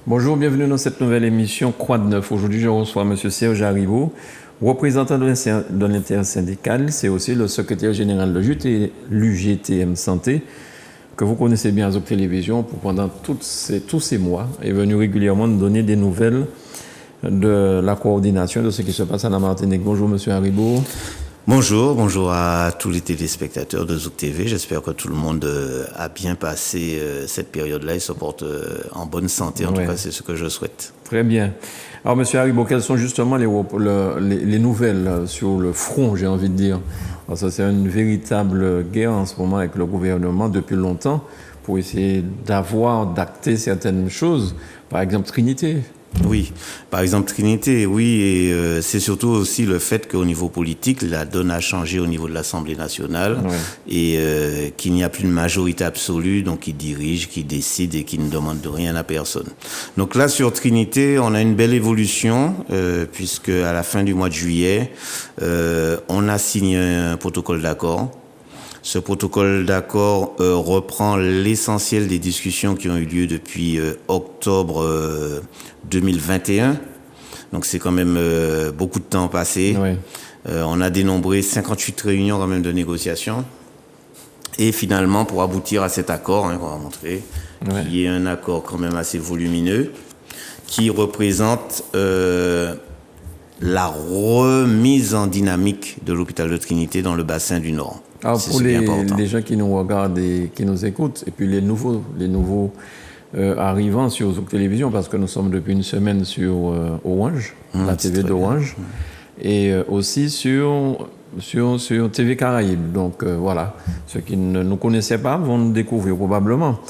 Bonjour, bienvenue dans cette nouvelle émission Croix de Neuf. Aujourd'hui, je reçois M. Serge Haribo, représentant de l'intersyndical. C'est aussi le secrétaire général de l'UGTM Santé, que vous connaissez bien à Zouk Télévision, pour pendant tous ces mois, est venu régulièrement nous donner des nouvelles de la coordination de ce qui se passe à la Martinique. Bonjour, M. Haribo. Bonjour à tous les téléspectateurs de Zouk TV. J'espère que tout le monde a bien passé cette période-là et se porte en bonne santé. En tout cas, c'est ce que je souhaite. Très bien. Alors, M. Haribo, quelles sont justement les nouvelles sur le front, j'ai envie de dire? Alors, ça, c'est une véritable guerre en ce moment avec le gouvernement depuis longtemps pour essayer d'acter certaines choses. Par exemple, Trinité. Oui, par exemple Trinité, oui, et c'est surtout aussi le fait qu'au niveau politique, la donne a changé au niveau de l'Assemblée nationale et qu'il n'y a plus de majorité absolue, donc qui dirige, qui décide et qui ne demande de rien à personne. Donc là, sur Trinité, on a une belle évolution, puisque à la fin du mois de juillet, on a signé un protocole d'accord. Ce protocole d'accord reprend l'essentiel des discussions qui ont eu lieu depuis octobre 2021. Donc c'est quand même beaucoup de temps passé. Oui. On a dénombré 58 réunions quand même de négociations. Et finalement, pour aboutir à cet accord, qu'on va montrer, qui est un accord quand même assez volumineux, qui représente la remise en dynamique de l'hôpital de Trinité dans le bassin du Nord. Alors pour les gens qui nous regardent et qui nous écoutent, et puis les nouveaux arrivants sur Zouk Télévision, parce que nous sommes depuis une semaine sur Orange, la TV d'Orange, et aussi sur TV Caraïbes. Donc voilà, ceux qui ne nous connaissaient pas vont nous découvrir probablement.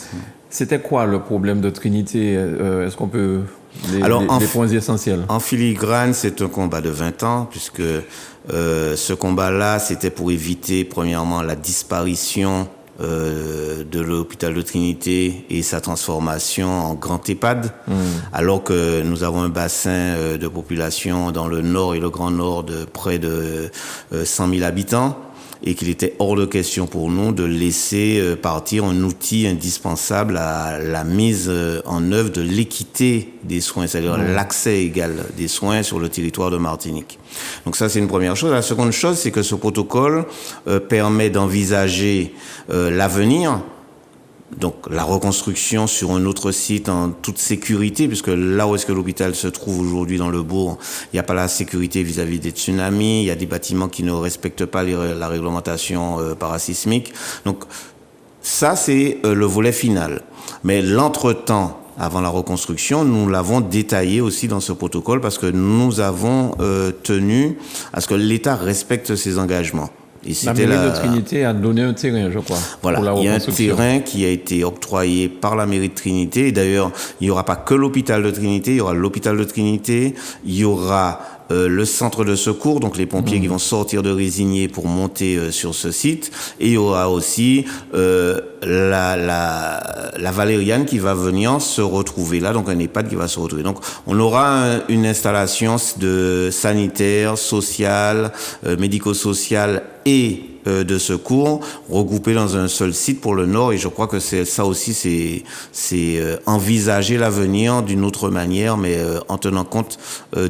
C'était quoi le problème de Trinité? Est-ce qu'on peut... les points essentiels. En filigrane, c'est un combat de 20 ans, puisque ce combat-là, c'était pour éviter, premièrement, la disparition de l'hôpital de Trinité et sa transformation en grand EHPAD, alors que nous avons un bassin de population dans le nord et le grand nord de près de 100 000 habitants. Et qu'il était hors de question pour nous de laisser partir un outil indispensable à la mise en œuvre de l'équité des soins, c'est-à-dire l'accès égal des soins sur le territoire de Martinique. Donc ça, c'est une première chose. La seconde chose, c'est que ce protocole permet d'envisager l'avenir, donc la reconstruction sur un autre site en toute sécurité, puisque là où est-ce que l'hôpital se trouve aujourd'hui dans le bourg, il n'y a pas la sécurité vis-à-vis des tsunamis, il y a des bâtiments qui ne respectent pas la réglementation parasismique. Donc ça, c'est le volet final. Mais l'entretemps, avant la reconstruction, nous l'avons détaillé aussi dans ce protocole parce que nous avons tenu à ce que l'État respecte ses engagements. La mairie de Trinité a donné un terrain, je crois. Voilà, il y a un terrain qui a été octroyé par la mairie de Trinité. Et d'ailleurs, il n'y aura pas que l'hôpital de Trinité, il y aura l'hôpital de Trinité, il y aura le centre de secours, donc les pompiers qui vont sortir de Résigné pour monter sur ce site. Et il y aura aussi la Valériane qui va venir se retrouver là, donc un EHPAD qui va se retrouver. Donc on aura une installation de sanitaire, sociale, médico-sociale et de secours regroupés dans un seul site pour le Nord, et je crois que ça aussi c'est envisager l'avenir d'une autre manière, mais en tenant compte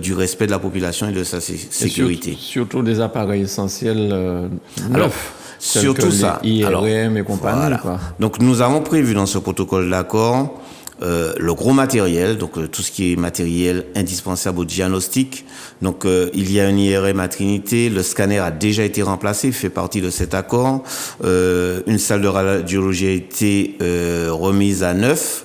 du respect de la population et de sa sécurité. Surtout des appareils essentiels neufs. Surtout ça. IRM et compagnie. Voilà. Quoi. Donc nous avons prévu dans ce protocole d'accord le gros matériel, donc tout ce qui est matériel indispensable au diagnostic. Donc il y a un IRM à Trinité, le scanner a déjà été remplacé, fait partie de cet accord. Une salle de radiologie a été remise à neuf.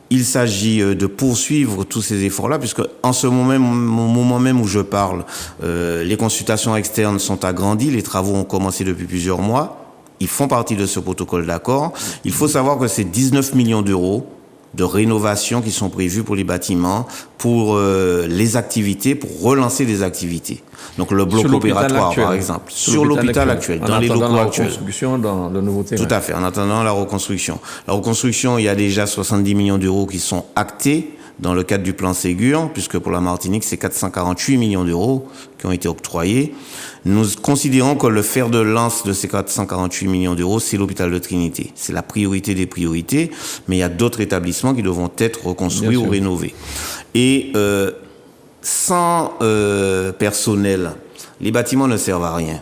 Il s'agit de poursuivre tous ces efforts-là, puisque en ce moment même où je parle, les consultations externes sont agrandies, les travaux ont commencé depuis plusieurs mois. Ils font partie de ce protocole d'accord. Il faut savoir que c'est 19 millions d'euros de rénovation qui sont prévus pour les bâtiments, pour les activités, pour relancer les activités. Donc le bloc opératoire, par exemple, sur l'hôpital actuel, dans les locaux actuels. En attendant la reconstruction dans le nouveau terrain. Tout à fait, en attendant la reconstruction. La reconstruction, il y a déjà 70 millions d'euros qui sont actés. dans le cadre du plan Ségur, puisque pour la Martinique, c'est 448 millions d'euros qui ont été octroyés. Nous considérons que le fer de lance de ces 448 millions d'euros, c'est l'hôpital de Trinité. C'est la priorité des priorités, mais il y a d'autres établissements qui devront être reconstruits ou rénovés. Et sans personnel, les bâtiments ne servent à rien.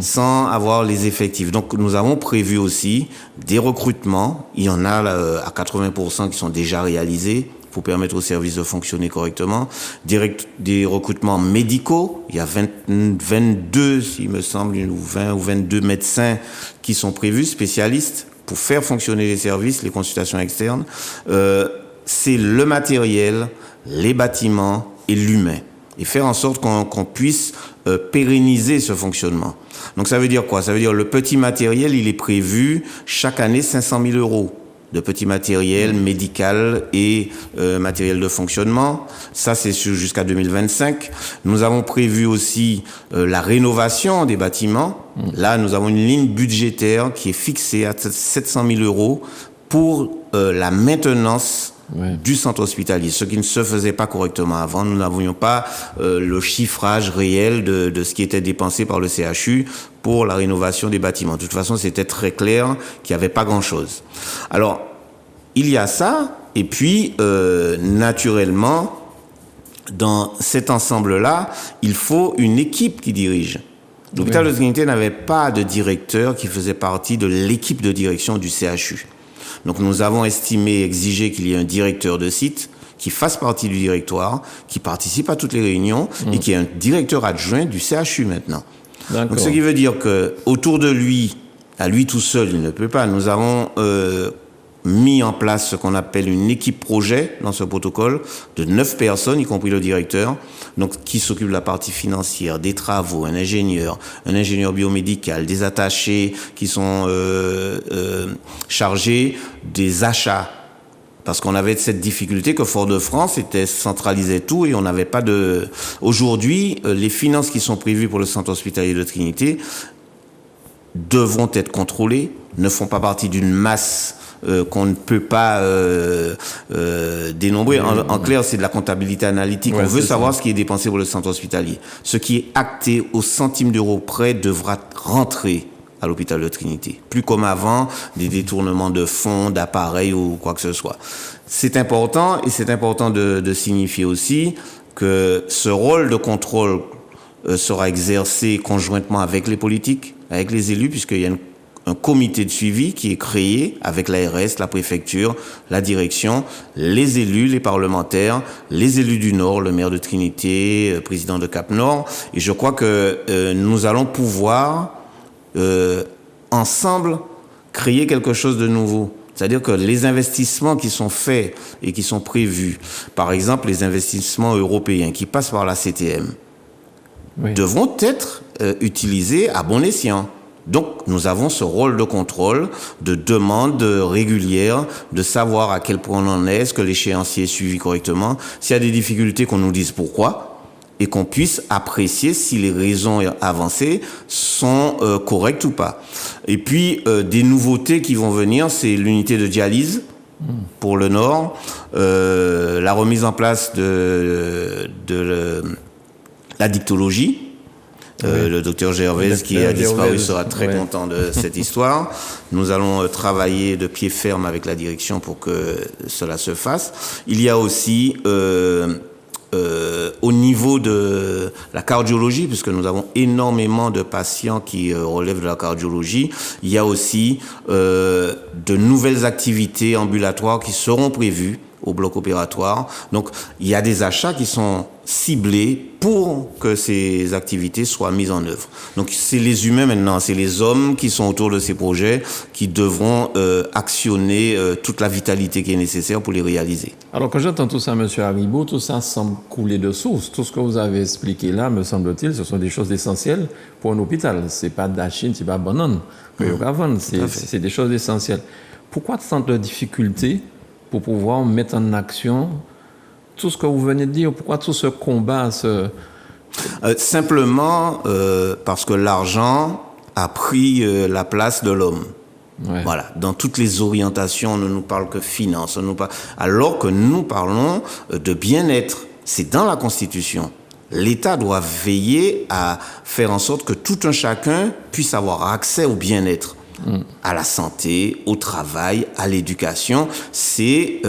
Sans avoir les effectifs. Donc nous avons prévu aussi des recrutements. Il y en a à 80% qui sont déjà réalisés pour permettre aux services de fonctionner correctement. Des recrutements médicaux. Il y a 22, il me semble, 20 ou 22 médecins qui sont prévus, spécialistes, pour faire fonctionner les services, les consultations externes. C'est le matériel, les bâtiments et l'humain. Et faire en sorte qu'on puisse pérenniser ce fonctionnement. Donc ça veut dire quoi? Ça veut dire le petit matériel, il est prévu chaque année 500 000 euros de petit matériel médical et matériel de fonctionnement. Ça, c'est jusqu'à 2025. Nous avons prévu aussi la rénovation des bâtiments. Là, nous avons une ligne budgétaire qui est fixée à 700 000 euros pour la maintenance du centre hospitalier, ce qui ne se faisait pas correctement avant. Nous n'avions pas le chiffrage réel de ce qui était dépensé par le CHU pour la rénovation des bâtiments. De toute façon, c'était très clair qu'il n'y avait pas grand-chose. Alors, il y a ça, et puis, naturellement, dans cet ensemble-là, il faut une équipe qui dirige. L'hôpital de Trinité n'avait pas de directeur qui faisait partie de l'équipe de direction du CHU. Donc nous avons estimé, exigé qu'il y ait un directeur de site qui fasse partie du directoire, qui participe à toutes les réunions et qui est un directeur adjoint du CHU maintenant. Donc ce qui veut dire que autour de lui, à lui tout seul, il ne peut pas. Nous avons mis en place ce qu'on appelle une équipe projet dans ce protocole de 9 personnes, y compris le directeur, donc qui s'occupe de la partie financière, des travaux, un ingénieur biomédical, des attachés qui sont chargés des achats. Parce qu'on avait cette difficulté que Fort-de-France était centralisait tout et on n'avait pas de... Aujourd'hui, les finances qui sont prévues pour le centre hospitalier de Trinité devront être contrôlées, ne font pas partie d'une masse qu'on ne peut pas dénombrer. En clair, c'est de la comptabilité analytique. On veut savoir ce qui est dépensé pour le centre hospitalier. Ce qui est acté au centime d'euro près devra rentrer à l'hôpital de Trinité. Plus comme avant, des détournements de fonds, d'appareils ou quoi que ce soit. C'est important, et c'est important de signifier aussi que ce rôle de contrôle sera exercé conjointement avec les politiques, avec les élus, puisqu'il y a un comité de suivi qui est créé avec l'ARS, la préfecture, la direction, les élus, les parlementaires, les élus du Nord, le maire de Trinité, président de Cap-Nord. Et je crois que nous allons pouvoir ensemble créer quelque chose de nouveau. C'est-à-dire que les investissements qui sont faits et qui sont prévus, par exemple les investissements européens qui passent par la CTM, devront être utilisés à bon escient. Donc, nous avons ce rôle de contrôle, de demande régulière, de savoir à quel point on en est, est-ce que l'échéancier est suivi correctement, s'il y a des difficultés, qu'on nous dise pourquoi, et qu'on puisse apprécier si les raisons avancées sont correctes ou pas. Et puis, des nouveautés qui vont venir, c'est l'unité de dialyse pour le Nord, la remise en place de la dictologie. Le docteur Gervais, qui a disparu, sera très content de cette histoire. Nous allons travailler de pied ferme avec la direction pour que cela se fasse. Il y a aussi, au niveau de la cardiologie, puisque nous avons énormément de patients qui relèvent de la cardiologie, il y a aussi de nouvelles activités ambulatoires qui seront prévues au bloc opératoire. Donc, il y a des achats qui sont ciblés pour que ces activités soient mises en œuvre. Donc, c'est les humains maintenant, c'est les hommes qui sont autour de ces projets qui devront actionner toute la vitalité qui est nécessaire pour les réaliser. Alors, quand j'entends tout ça, M. Haribo, tout ça semble couler de source. Tout ce que vous avez expliqué là, me semble-t-il, ce sont des choses essentielles pour un hôpital. C'est pas de la Chine, c'est pas banane que vous vendre. C'est des choses essentielles. Pourquoi tant de difficultés pour pouvoir mettre en action tout ce que vous venez de dire? Pourquoi tout ce combat simplement parce que l'argent a pris la place de l'homme. Ouais. Voilà, dans toutes les orientations, on ne nous parle que finance, alors que nous parlons de bien-être. C'est dans la Constitution. L'État doit veiller à faire en sorte que tout un chacun puisse avoir accès au bien-être, à la santé, au travail, à l'éducation. C'est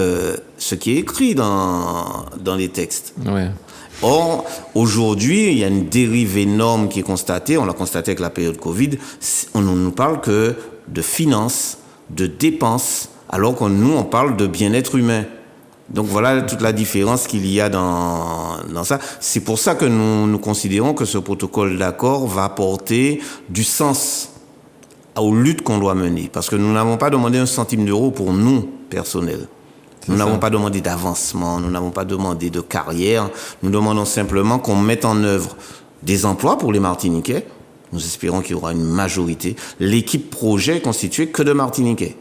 ce qui est écrit dans les textes. Ouais. Or, aujourd'hui, il y a une dérive énorme qui est constatée. On l'a constaté avec la période Covid. On ne nous parle que de finances, de dépenses, alors que nous, on parle de bien-être humain. Donc voilà toute la différence qu'il y a dans ça. C'est pour ça que nous considérons que ce protocole d'accord va apporter du sens aux luttes qu'on doit mener. Parce que nous n'avons pas demandé un centime d'euro pour nous, personnels. Nous n'avons pas demandé d'avancement, nous n'avons pas demandé de carrière. Nous demandons simplement qu'on mette en œuvre des emplois pour les Martiniquais. Nous espérons qu'il y aura une majorité. L'équipe projet est constituée que de Martiniquais.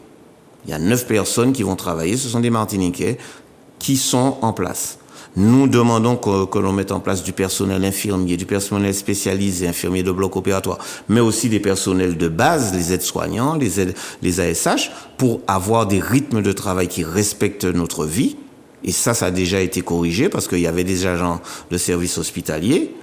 Il y a 9 personnes qui vont travailler, ce sont des Martiniquais qui sont en place. Nous demandons que l'on mette en place du personnel infirmier, du personnel spécialisé, infirmier de bloc opératoire, mais aussi des personnels de base, les aides-soignants, les ASH, pour avoir des rythmes de travail qui respectent notre vie. Et ça a déjà été corrigé parce qu'il y avait des agents de services hospitaliers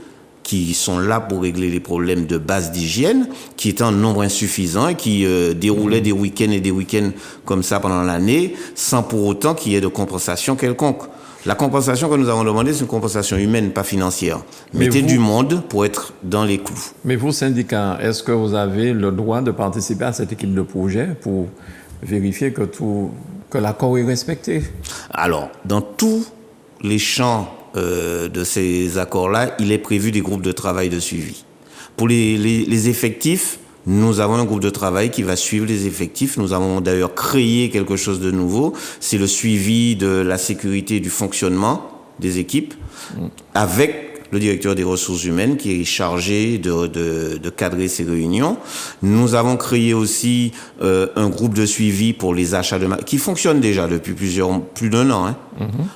qui sont là pour régler les problèmes de base d'hygiène, qui étaient en nombre insuffisant et qui déroulaient des week-ends et des week-ends comme ça pendant l'année, sans pour autant qu'il y ait de compensation quelconque. La compensation que nous avons demandée, c'est une compensation humaine, pas financière. Mettez du monde pour être dans les clous. Mais vous, syndicats, est-ce que vous avez le droit de participer à cette équipe de projet pour vérifier que l'accord est respecté? Alors, dans tous les champs de ces accords-là, il est prévu des groupes de travail de suivi. Pour les effectifs, nous avons un groupe de travail qui va suivre les effectifs. Nous avons d'ailleurs créé quelque chose de nouveau. C'est le suivi de la sécurité et du fonctionnement des équipes avec le directeur des ressources humaines qui est chargé de cadrer ces réunions. Nous avons créé aussi un groupe de suivi pour les achats qui fonctionne déjà depuis plus d'un an.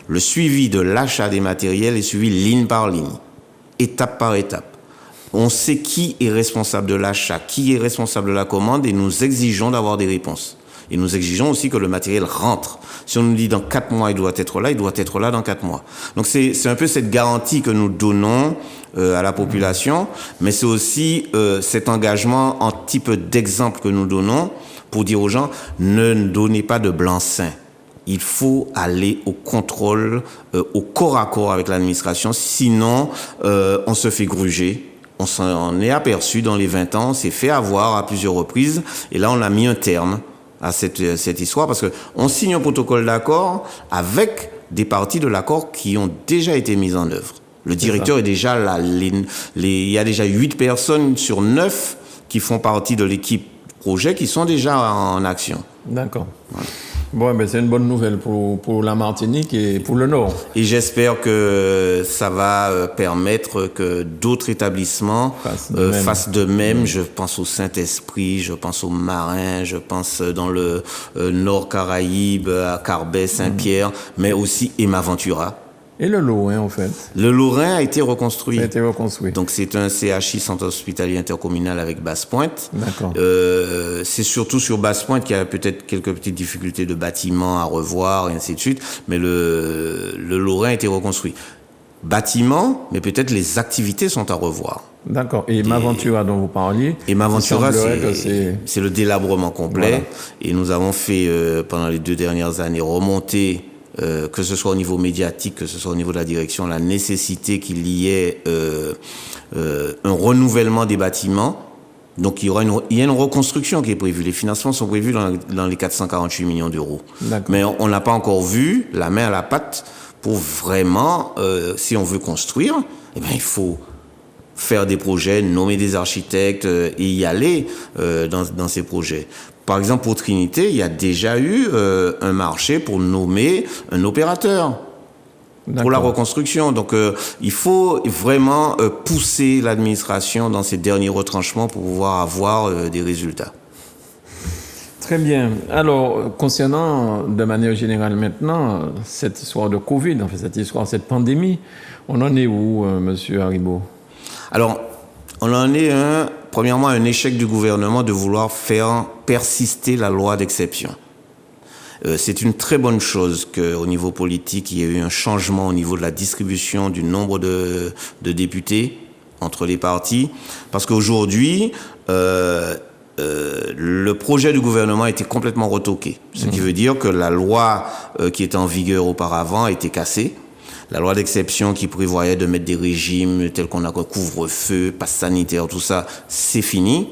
Le suivi de l'achat des matériels est suivi ligne par ligne, étape par étape. On sait qui est responsable de l'achat, qui est responsable de la commande et nous exigeons d'avoir des réponses. Et nous exigeons aussi que le matériel rentre. Si on nous dit dans 4 mois, il doit être là dans 4 mois. Donc c'est un peu cette garantie que nous donnons à la population, mais c'est aussi cet engagement en type d'exemple que nous donnons pour dire aux gens, ne donnez pas de blanc-seing. Il faut aller au contrôle, au corps à corps avec l'administration, sinon on se fait gruger. On s'en est aperçu dans les 20 ans, on s'est fait avoir à plusieurs reprises, et là on a mis un terme à cette histoire, parce que on signe un protocole d'accord avec des parties de l'accord qui ont déjà été mises en œuvre. Le directeur est déjà là. Il y a déjà 8 personnes sur 9 qui font partie de l'équipe projet qui sont déjà en action. D'accord. Voilà. Bon, ben c'est une bonne nouvelle pour la Martinique et pour le Nord. Et j'espère que ça va permettre que d'autres établissements fassent de même. Je pense au Saint-Esprit, je pense aux Marins, je pense dans le Nord Caraïbes, à Carbet, Saint-Pierre, mais aussi Emma Ventura. Et le Lorrain, en fait? Le Lorrain a été reconstruit. Ça a été reconstruit. Donc, c'est un CHI, Centre Hospitalier Intercommunal avec Basse-Pointe. D'accord. C'est surtout sur Basse-Pointe qu'il y a peut-être quelques petites difficultés de bâtiments à revoir, et ainsi de suite. Mais le Lorrain a été reconstruit. Bâtiments, mais peut-être les activités sont à revoir. D'accord. Et Emma Ventura dont vous parliez? Emma Ventura, c'est le délabrement complet. Voilà. Et nous avons fait, pendant les 2 dernières années, remonter que ce soit au niveau médiatique, que ce soit au niveau de la direction, la nécessité qu'il y ait un renouvellement des bâtiments. Donc il y a une reconstruction qui est prévue. Les financements sont prévus dans les 448 millions d'euros. Mais on n'a pas encore vu la main à la pâte pour vraiment, si on veut construire, eh bien, il faut faire des projets, nommer des architectes et y aller dans ces projets. Par exemple, pour Trinité, il y a déjà eu un marché pour nommer un opérateur pour la reconstruction. Donc, il faut vraiment pousser l'administration dans ces derniers retranchements pour pouvoir avoir des résultats. Très bien. Alors, concernant de manière générale maintenant cette histoire de Covid, en fait, cette pandémie, on en est où, Monsieur Haribo? Alors, on en est à un premièrement, un échec du gouvernement de vouloir faire persister la loi d'exception. C'est une très bonne chose qu'au niveau politique, il y ait eu un changement au niveau de la distribution du nombre de députés entre les partis, parce qu'aujourd'hui, le projet du gouvernement a été complètement retoqué, ce qui veut dire que la loi qui était en vigueur auparavant a été cassée. La loi d'exception qui prévoyait de mettre des régimes tels qu'on a couvre-feu, passe sanitaire, tout ça, c'est fini.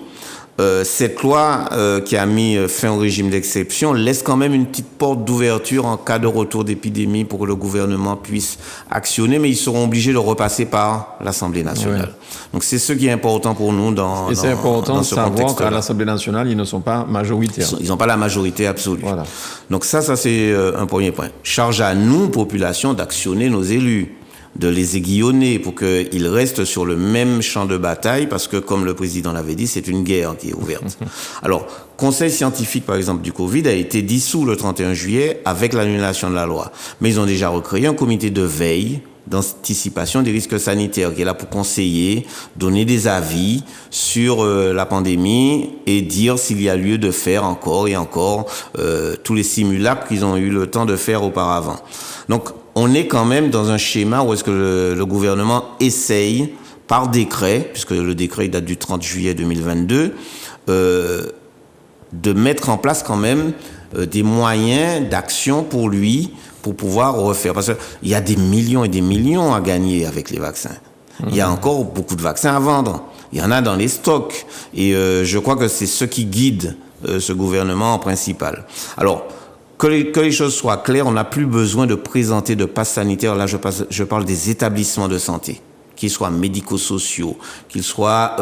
Cette loi qui a mis fin au régime d'exception laisse quand même une petite porte d'ouverture en cas de retour d'épidémie pour que le gouvernement puisse actionner, mais ils seront obligés de repasser par l'Assemblée nationale. Oui. Donc c'est ce qui est important pour nous dans c'est important de savoir qu'à l'Assemblée nationale, ils ne sont pas majoritaires. Ils n'ont pas la majorité absolue. Voilà. Donc ça c'est un premier point. Charge à nous, population, d'actionner nos élus, de les aiguillonner pour qu'ils restent sur le même champ de bataille, parce que, comme le président l'avait dit, c'est une guerre qui est ouverte. Alors, Conseil scientifique, par exemple, du Covid a été dissous le 31 juillet avec l'annulation de la loi. Mais ils ont déjà recréé un comité de veille d'anticipation des risques sanitaires qui est là pour conseiller, donner des avis sur la pandémie et dire s'il y a lieu de faire encore et encore tous les simulacres qu'ils ont eu le temps de faire auparavant. Donc, on est quand même dans un schéma où est-ce que le gouvernement essaye, par décret, puisque le décret date du 30 juillet 2022, de mettre en place quand même des moyens d'action pour lui, pour pouvoir refaire. Parce qu'il y a des millions et des millions à gagner avec les vaccins. Il y a encore beaucoup de vaccins à vendre. Il y en a dans les stocks. Et je crois que c'est ce qui guide ce gouvernement en principal. Alors, que les choses soient claires, on n'a plus besoin de présenter de passe sanitaire. Là, je parle des établissements de santé, qu'ils soient médico-sociaux, qu'ils soient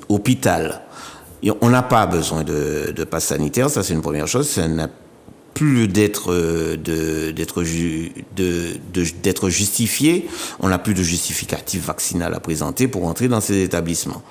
hôpital. On n'a pas besoin de passe sanitaire, ça c'est une première chose. Ça n'a plus d'être justifié. On n'a plus de justificatif vaccinal à présenter pour entrer dans ces établissements.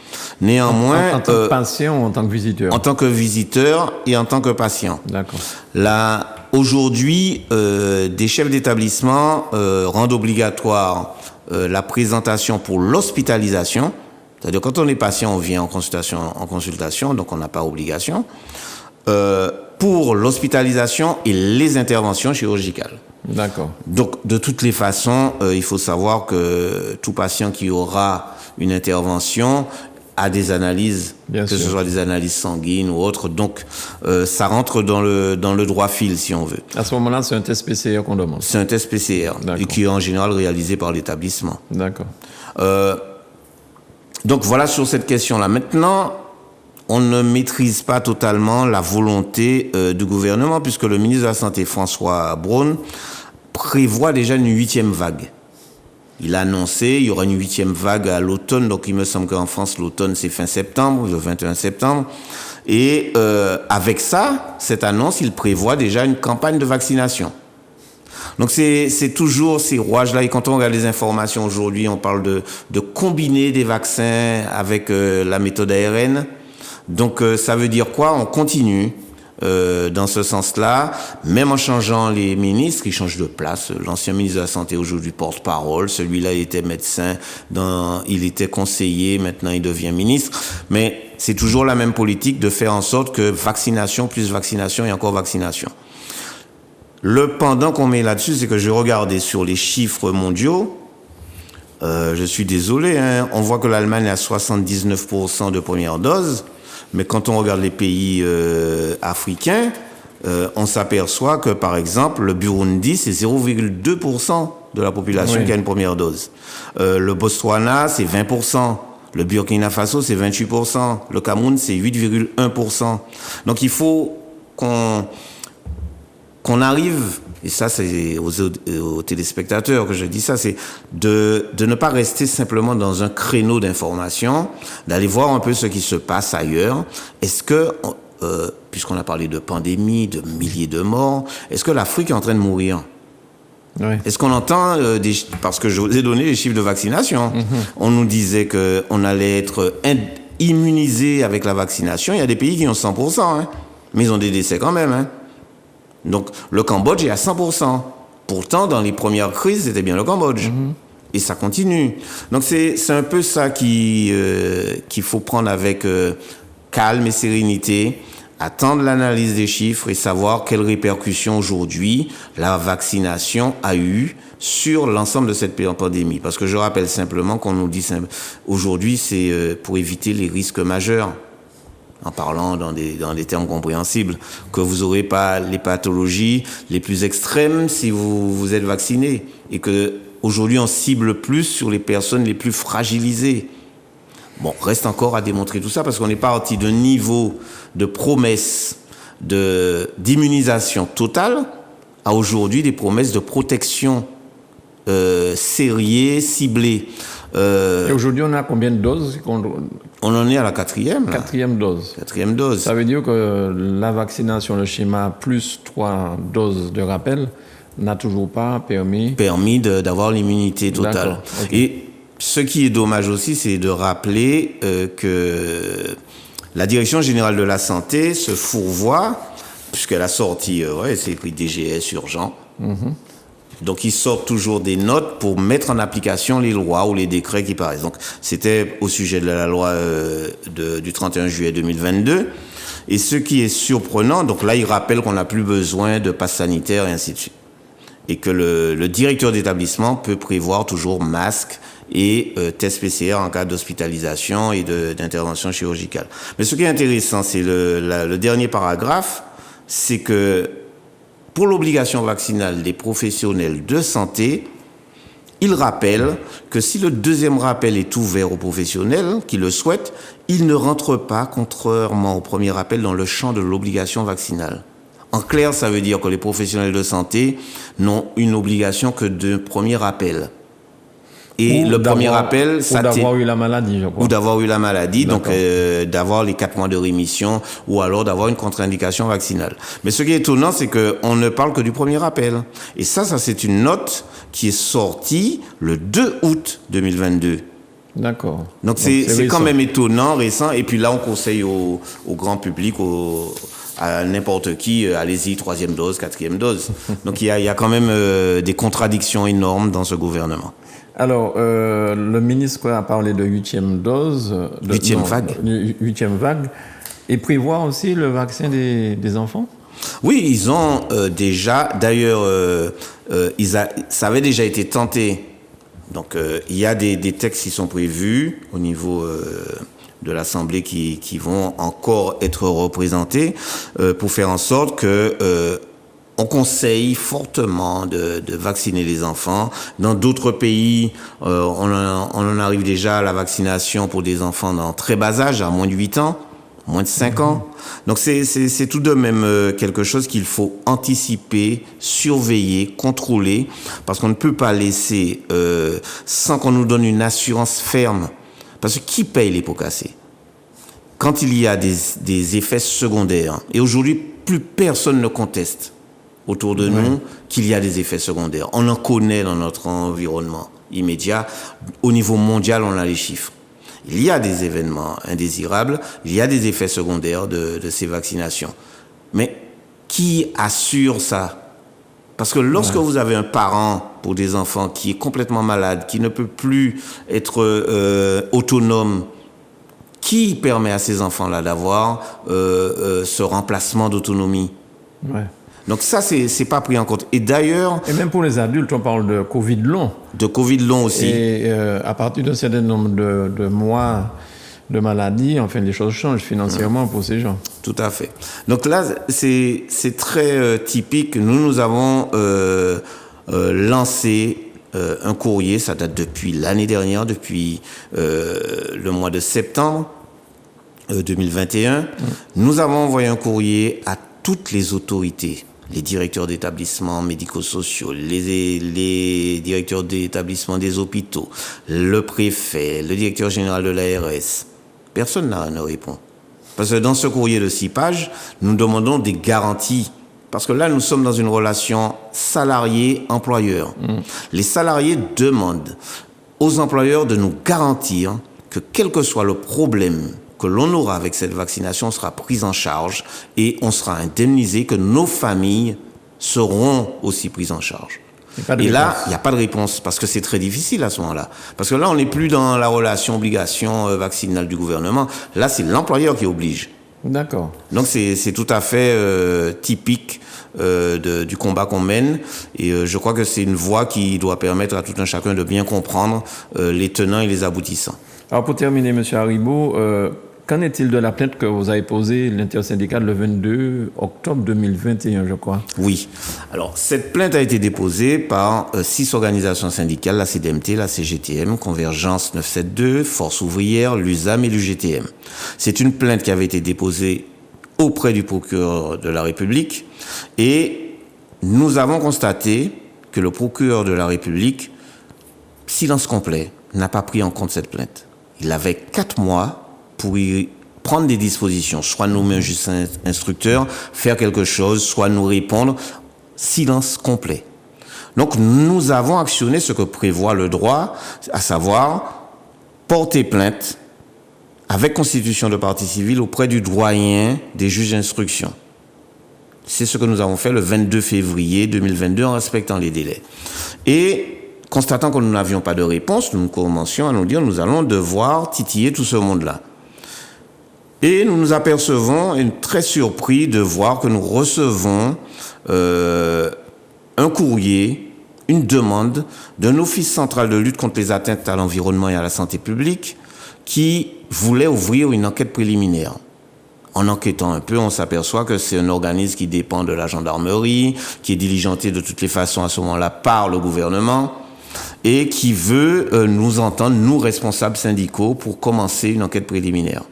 Néanmoins, en tant que patient ou en tant que visiteur? En tant que visiteur et en tant que patient. D'accord. Là, aujourd'hui, des chefs d'établissement rendent obligatoire la présentation pour l'hospitalisation. C'est-à-dire quand on est patient, on vient en consultation, donc on n'a pas obligation. Pour l'hospitalisation et les interventions chirurgicales. D'accord. Donc, de toutes les façons, il faut savoir que tout patient qui aura une intervention a des analyses, Bien sûr. ce soit des analyses sanguines ou autres. Donc, ça rentre dans le droit fil, si on veut. À ce moment-là, c'est un test PCR qu'on demande. C'est un test PCR, et qui est en général réalisé par l'établissement. D'accord. Donc, voilà sur cette question-là. Maintenant, on ne maîtrise pas totalement la volonté du gouvernement, puisque le ministre de la Santé, François Braun, prévoit déjà une 8e vague. Il a annoncé qu'il y aura une 8e vague à l'automne, donc il me semble qu'en France, l'automne, c'est fin septembre, le 21 septembre. Et avec ça, cette annonce, il prévoit déjà une campagne de vaccination. Donc c'est toujours ces rouages-là. Et quand on regarde les informations aujourd'hui, on parle de combiner des vaccins avec la méthode ARN. Donc ça veut dire quoi? On continue dans ce sens-là, même en changeant les ministres, ils changent de place. L'ancien ministre de la Santé aujourd'hui porte-parole, celui-là il était médecin, il était conseiller, maintenant il devient ministre. Mais c'est toujours la même politique de faire en sorte que vaccination plus vaccination et encore vaccination. Le pendant qu'on met là-dessus, c'est que je regardais sur les chiffres mondiaux. Je suis désolé, hein, on voit que l'Allemagne a 79% de première dose. Mais quand on regarde les pays africains, on s'aperçoit que, par exemple, le Burundi, c'est 0,2% de la population qui a une première dose. Le Botswana, c'est 20%. Le Burkina Faso, c'est 28%. Le Cameroun, c'est 8,1%. Donc, il faut qu'on arrive, et ça, c'est aux téléspectateurs que je dis ça, c'est de ne pas rester simplement dans un créneau d'information, d'aller voir un peu ce qui se passe ailleurs. Est-ce que, puisqu'on a parlé de pandémie, de milliers de morts, est-ce que l'Afrique est en train de mourir? Oui. Est-ce qu'on entend, parce que je vous ai donné les chiffres de vaccination, on nous disait qu'on allait être immunisé avec la vaccination. Il y a des pays qui ont 100%, hein, mais ils ont des décès quand même, hein. Donc, le Cambodge est à 100%. Pourtant, dans les premières crises, c'était bien le Cambodge. Et ça continue. Donc c'est un peu ça qu'il faut prendre avec calme et sérénité, attendre l'analyse des chiffres et savoir quelles répercussions aujourd'hui la vaccination a eu sur l'ensemble de cette pandémie. Parce que je rappelle simplement qu'on nous dit aujourd'hui, c'est pour éviter les risques majeurs, en parlant dans des termes compréhensibles, que vous n'aurez pas les pathologies les plus extrêmes si vous êtes vacciné. Et que aujourd'hui, on cible plus sur les personnes les plus fragilisées. Bon, reste encore à démontrer tout ça parce qu'on est parti d'un niveau de promesses d'immunisation totale à aujourd'hui des promesses de protection serrées, ciblées. Et aujourd'hui, on a combien de doses? On en est à la 4e. Là. 4e dose. 4e dose. Ça veut dire que la vaccination, le schéma plus 3 doses de rappel n'a toujours pas permis d'avoir l'immunité totale. Okay. Et ce qui est dommage aussi, c'est de rappeler que la Direction générale de la santé se fourvoie, puisqu'elle a sorti, c'est écrit DGS urgent. Donc, ils sortent toujours des notes pour mettre en application les lois ou les décrets qui paraissent. Donc, c'était au sujet de la loi du 31 juillet 2022. Et ce qui est surprenant, donc là, il rappelle qu'on n'a plus besoin de passe sanitaire et ainsi de suite. Et que le directeur d'établissement peut prévoir toujours masque et test PCR en cas d'hospitalisation et d'intervention chirurgicale. Mais ce qui est intéressant, c'est le dernier paragraphe, c'est que pour l'obligation vaccinale des professionnels de santé, il rappelle que si le deuxième rappel est ouvert aux professionnels qui le souhaitent, il ne rentre pas, contrairement au premier rappel, dans le champ de l'obligation vaccinale. En clair, ça veut dire que les professionnels de santé n'ont une obligation que de premier rappel. Et le premier rappel, ça d'avoir eu la maladie, je crois. Ou d'avoir eu la maladie, donc d'avoir les 4 mois de rémission, ou alors d'avoir une contre-indication vaccinale. Mais ce qui est étonnant, c'est qu'on ne parle que du premier rappel. Et ça c'est une note qui est sortie le 2 août 2022. D'accord. Donc c'est quand même étonnant, récent. Et puis là, on conseille au grand public, à n'importe qui, allez-y, 3e dose, 4e dose. Donc il y a quand même des contradictions énormes dans ce gouvernement. Alors, le ministre a parlé de 8e dose. 8e vague. 8e vague. Et prévoir aussi le vaccin des enfants? Oui, ils ont déjà, d'ailleurs, ça avait déjà été tenté. Donc, il y a des textes qui sont prévus au niveau de l'Assemblée qui vont encore être représentés pour faire en sorte que on conseille fortement de vacciner les enfants. Dans d'autres pays, on en arrive déjà à la vaccination pour des enfants dans très bas âge, à moins de 8 ans, moins de 5 ans. Donc c'est tout de même quelque chose qu'il faut anticiper, surveiller, contrôler, parce qu'on ne peut pas laisser sans qu'on nous donne une assurance ferme. Parce que qui paye les pots cassés? Quand il y a des effets secondaires, et aujourd'hui, plus personne ne conteste autour de nous qu'il y a des effets secondaires. On en connaît dans notre environnement immédiat. Au niveau mondial, on a les chiffres. Il y a des événements indésirables, il y a des effets secondaires de ces vaccinations. Mais qui assure ça? Parce que lorsque vous avez un parent pour des enfants qui est complètement malade, qui ne peut plus être autonome, qui permet à ces enfants-là d'avoir ce remplacement d'autonomie? Donc ça, c'est pas pris en compte. Et d'ailleurs... Et même pour les adultes, on parle de Covid long. De Covid long aussi. Et à partir d'un certain nombre de mois de maladie, enfin, les choses changent financièrement pour ces gens. Tout à fait. Donc là, c'est très typique. Nous avons lancé un courrier, ça date depuis l'année dernière, depuis le mois de septembre 2021. Nous avons envoyé un courrier à toutes les autorités, les directeurs d'établissements médico-sociaux, les directeurs d'établissements des hôpitaux, le préfet, le directeur général de l'ARS. Personne ne répond. Parce que dans ce courrier de 6 pages, nous demandons des garanties. Parce que là, nous sommes dans une relation salarié-employeur. Les salariés demandent aux employeurs de nous garantir que quel que soit le problème que l'on aura avec cette vaccination sera prise en charge et on sera indemnisé, que nos familles seront aussi prises en charge. Et là, il n'y a pas de réponse, parce que c'est très difficile à ce moment-là. Parce que là, on n'est plus dans la relation obligation vaccinale du gouvernement. Là, c'est l'employeur qui oblige. D'accord. Donc, c'est tout à fait typique du combat qu'on mène. Et je crois que c'est une voie qui doit permettre à tout un chacun de bien comprendre les tenants et les aboutissants. Alors, pour terminer, M. Haribo, qu'en est-il de la plainte que vous avez posée, l'intersyndicale, le 22 octobre 2021, je crois? Oui. Alors, cette plainte a été déposée par 6 organisations syndicales, la CDMT, la CGTM, Convergence 972, Force ouvrière, l'USAM et l'UGTM. C'est une plainte qui avait été déposée auprès du procureur de la République et nous avons constaté que le procureur de la République, silence complet, n'a pas pris en compte cette plainte. Il avait 4 mois pour y prendre des dispositions, soit nommer un juge instructeur, faire quelque chose, soit nous répondre, silence complet. Donc nous avons actionné ce que prévoit le droit, à savoir porter plainte avec constitution de partie civile auprès du doyen des juges d'instruction. C'est ce que nous avons fait le 22 février 2022 en respectant les délais. Et constatant que nous n'avions pas de réponse, nous commencions à nous dire nous allons devoir titiller tout ce monde-là. Et nous nous apercevons, et très surpris de voir que nous recevons un courrier, une demande d'un office central de lutte contre les atteintes à l'environnement et à la santé publique qui voulait ouvrir une enquête préliminaire. En enquêtant un peu, on s'aperçoit que c'est un organisme qui dépend de la gendarmerie, qui est diligenté de toutes les façons à ce moment-là par le gouvernement et qui veut nous entendre, nous responsables syndicaux, pour commencer une enquête préliminaire.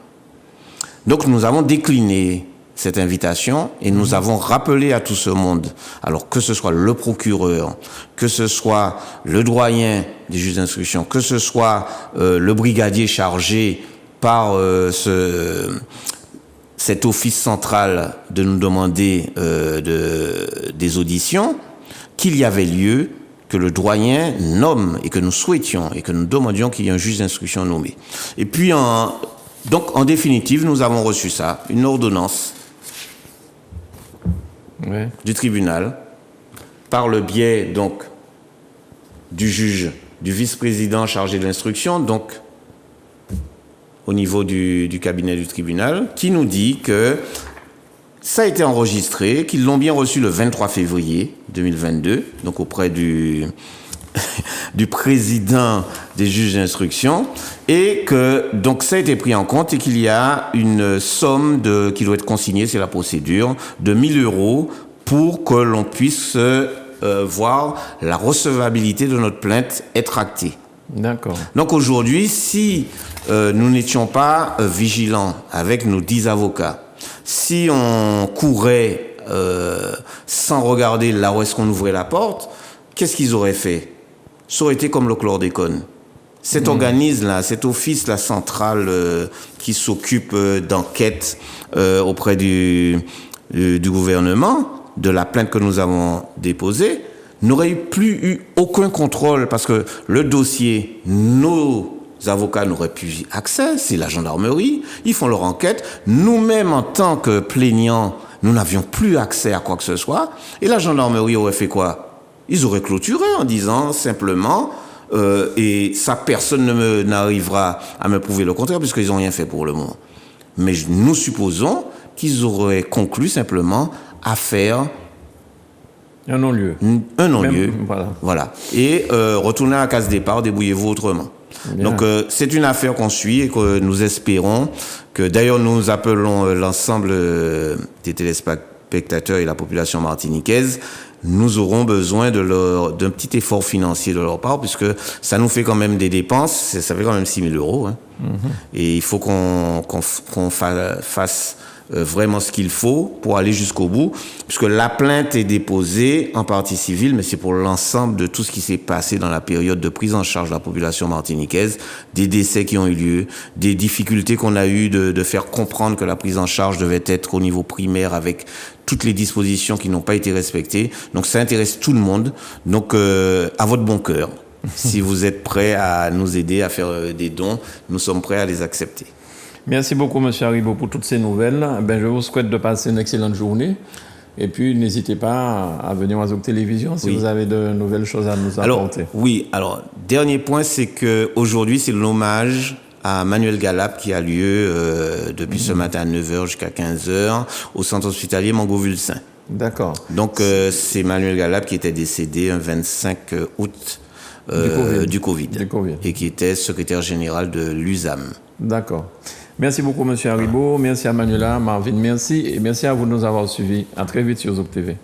Donc nous avons décliné cette invitation et nous avons rappelé à tout ce monde, alors que ce soit le procureur, que ce soit le doyen des juges d'instruction, que ce soit le brigadier chargé par cet office central de nous demander des auditions, qu'il y avait lieu que le doyen nomme et que nous souhaitions et que nous demandions qu'il y ait un juge d'instruction nommé. Et puis donc, en définitive, nous avons reçu ça, une ordonnance du tribunal, par le biais, donc, du juge, du vice-président chargé de l'instruction, donc, au niveau du cabinet du tribunal, qui nous dit que ça a été enregistré, qu'ils l'ont bien reçu le 23 février 2022, donc auprès du président des juges d'instruction, et que donc ça a été pris en compte et qu'il y a une somme qui doit être consignée, c'est la procédure, de 1 000 € pour que l'on puisse voir la recevabilité de notre plainte être actée. D'accord. Donc aujourd'hui, si nous n'étions pas vigilants avec nos 10 avocats, si on courait sans regarder là où est-ce qu'on ouvrait la porte, qu'est-ce qu'ils auraient fait? Ça aurait été comme le chlordécone. Cet organisme-là, cet office-là central qui s'occupe d'enquête auprès du gouvernement, de la plainte que nous avons déposée, n'aurait plus eu aucun contrôle parce que le dossier, nos avocats n'auraient plus accès, c'est la gendarmerie, ils font leur enquête. Nous-mêmes, en tant que plaignants, nous n'avions plus accès à quoi que ce soit. Et la gendarmerie aurait fait quoi? Ils auraient clôturé en disant simplement, et ça personne n'arrivera à me prouver le contraire puisqu'ils n'ont rien fait pour le moment. Mais nous supposons qu'ils auraient conclu simplement à faire un non-lieu. Un non-lieu. Même, voilà. Et retourner à la case départ, débrouillez-vous autrement. Bien. Donc c'est une affaire qu'on suit et que nous espérons que, d'ailleurs, nous appelons l'ensemble des téléspectateurs et la population martiniquaise. Nous aurons besoin d'un petit effort financier de leur part, puisque ça nous fait quand même des dépenses, ça fait quand même 6 000 €. Hein. Et il faut qu'on fasse vraiment ce qu'il faut pour aller jusqu'au bout, puisque la plainte est déposée en partie civile, mais c'est pour l'ensemble de tout ce qui s'est passé dans la période de prise en charge de la population martiniquaise, des décès qui ont eu lieu, des difficultés qu'on a eues de faire comprendre que la prise en charge devait être au niveau primaire avec toutes les dispositions qui n'ont pas été respectées. Donc ça intéresse tout le monde. Donc à votre bon cœur, si vous êtes prêts à nous aider à faire des dons, nous sommes prêts à les accepter. Merci beaucoup, M. Haribo, pour toutes ces nouvelles. Je vous souhaite de passer une excellente journée. Et puis, n'hésitez pas à venir à Zouk Télévision si vous avez de nouvelles choses à nous apporter. Alors, dernier point, c'est qu'aujourd'hui, c'est l'hommage à Manuel Galap qui a lieu depuis ce matin à 9h jusqu'à 15h au centre hospitalier Mangovulsin. D'accord. Donc, c'est Manuel Galap qui était décédé un 25 août du COVID. Et qui était secrétaire général de l'USAM. D'accord. Merci beaucoup, M. Haribo. Merci à Manuela, Marvin, merci. Et merci à vous de nous avoir suivis. À très vite sur Zouk TV.